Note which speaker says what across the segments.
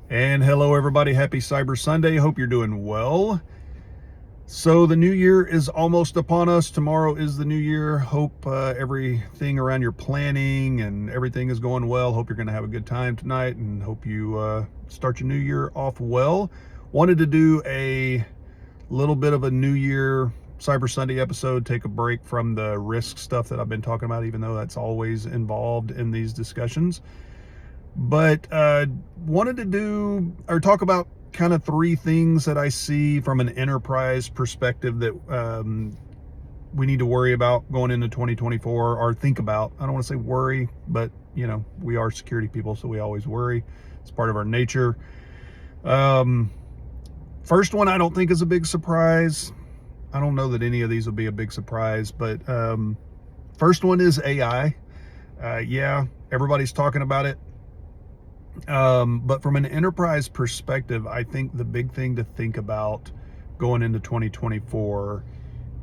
Speaker 1: And hello, everybody. Happy Cyber Sunday. Hope you're doing well. So, the new year is almost upon us. Tomorrow is the new year. Hope everything around your planning and everything is going well. Hope you're going to have a good time tonight and hope you start your new year off well. Wanted to do a little bit of a new year Cyber Sunday episode, take a break from the risk stuff that I've been talking about, even though that's always involved in these discussions. But wanted to do or talk about kind of three things that I see from an enterprise perspective that we need to worry about going into 2024 or think about. I don't want to say worry, but we are security people, so we always worry. It's part of our nature. First one I don't think is a big surprise. I don't know that any of these will be a big surprise, but first one is AI. Yeah, everybody's talking about it. But from an enterprise perspective, I think the big thing to think about going into 2024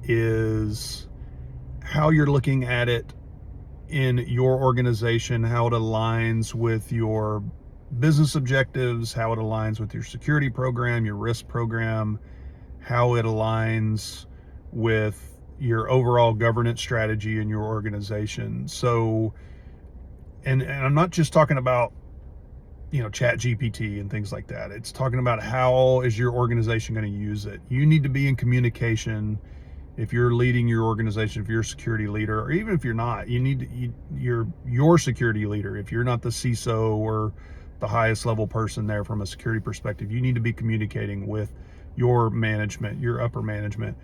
Speaker 1: is how you're looking at it in your organization, how it aligns with your business objectives, how it aligns with your security program, your risk program, how it aligns with your overall governance strategy in your organization. So, and I'm not just talking about chat GPT and things like that. It's talking about how is your organization going to use it. You need to be in communication. If you're leading your organization, if you're a security leader, or even if you're not, you're your security leader. If you're not the CISO or the highest level person there from a security perspective, you need to be communicating with your management, your upper management,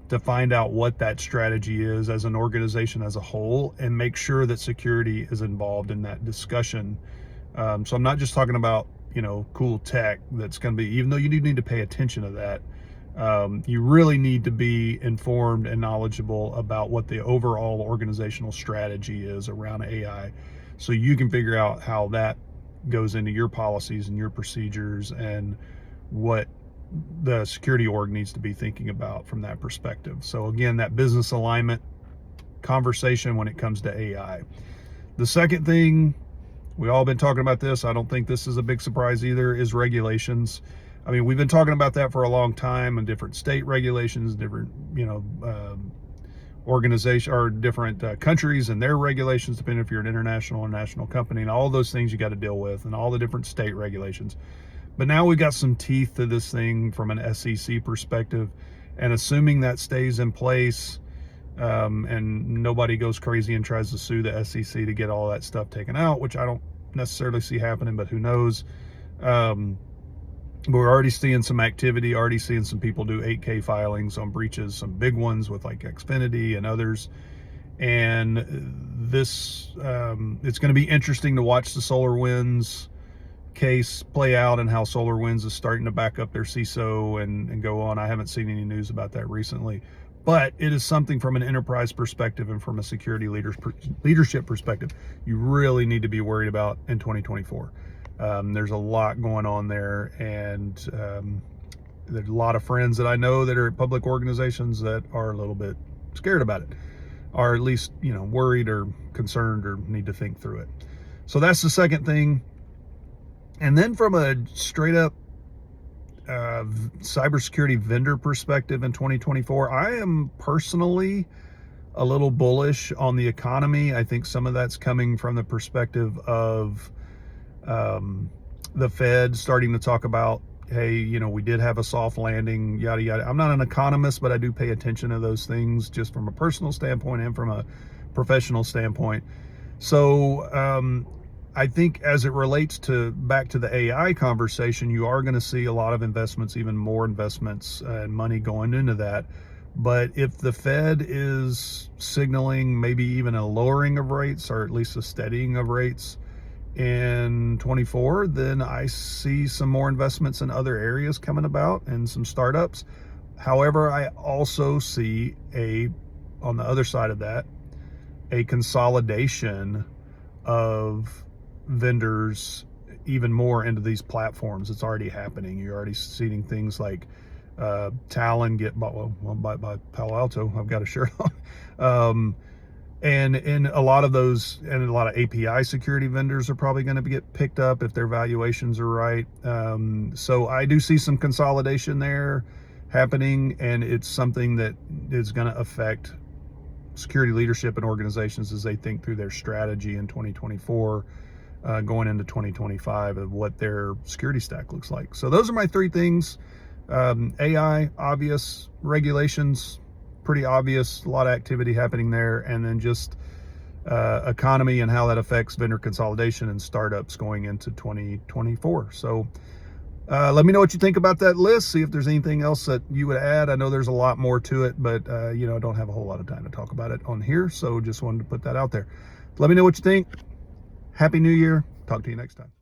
Speaker 1: to find out what that strategy is as an organization as a whole, and make sure that security is involved in that discussion. So I'm not just talking about, cool tech that's going to be, even though you do need to pay attention to that, you really need to be informed and knowledgeable about what the overall organizational strategy is around AI, so you can figure out how that goes into your policies and your procedures and what the security org needs to be thinking about from that perspective. So again, that business alignment conversation when it comes to AI. The second thing, we all been talking about this, I don't think this is a big surprise either, is regulations. I mean, we've been talking about that for a long time, and different state regulations, different, organization or different countries and their regulations, depending if you're an international or national company, and all those things you got to deal with, and all the different state regulations. But now we got some teeth to this thing from an SEC perspective, and assuming that stays in place, and nobody goes crazy and tries to sue the SEC to get all that stuff taken out, which I don't necessarily see happening, but who knows. We're already seeing some activity, already seeing some people do 8K filings on breaches, some big ones with like Xfinity and others. And this, it's going to be interesting to watch the SolarWinds case play out and how SolarWinds is starting to back up their CISO and go on. I haven't seen any news about that recently, but it is something from an enterprise perspective and from a security leadership perspective you really need to be worried about in 2024. There's a lot going on there, and there's a lot of friends that I know that are at public organizations that are a little bit scared about it, or at least worried or concerned or need to think through it. So that's the second thing. And then from a straight up cybersecurity vendor perspective in 2024, I am personally a little bullish on the economy. I think some of that's coming from the perspective of the Fed starting to talk about, hey, we did have a soft landing, yada, yada. I'm not an economist, but I do pay attention to those things just from a personal standpoint and from a professional standpoint. So I think as it relates to back to the AI conversation, you are going to see a lot of investments, even more investments and money going into that. But if the Fed is signaling maybe even a lowering of rates, or at least a steadying of rates in 24, then I see some more investments in other areas coming about and some startups. However, I also see on the other side of that, a consolidation of vendors even more into these platforms. It's already happening. You're already seeing things like Talon get bought by Palo Alto. I've got a shirt on. And in a lot of those, and a lot of API security vendors are probably going to get picked up if their valuations are right. So I do see some consolidation there happening, and it's something that is going to affect security leadership and organizations as they think through their strategy in 2024, going into 2025, of what their security stack looks like. So those are my three things. AI, obvious. Regulations, pretty obvious. A lot of activity happening there. And then just economy and how that affects vendor consolidation and startups going into 2024. So let me know what you think about that list. See if there's anything else that you would add. I know there's a lot more to it, but I don't have a whole lot of time to talk about it on here. So just wanted to put that out there. Let me know what you think. Happy New Year. Talk to you next time.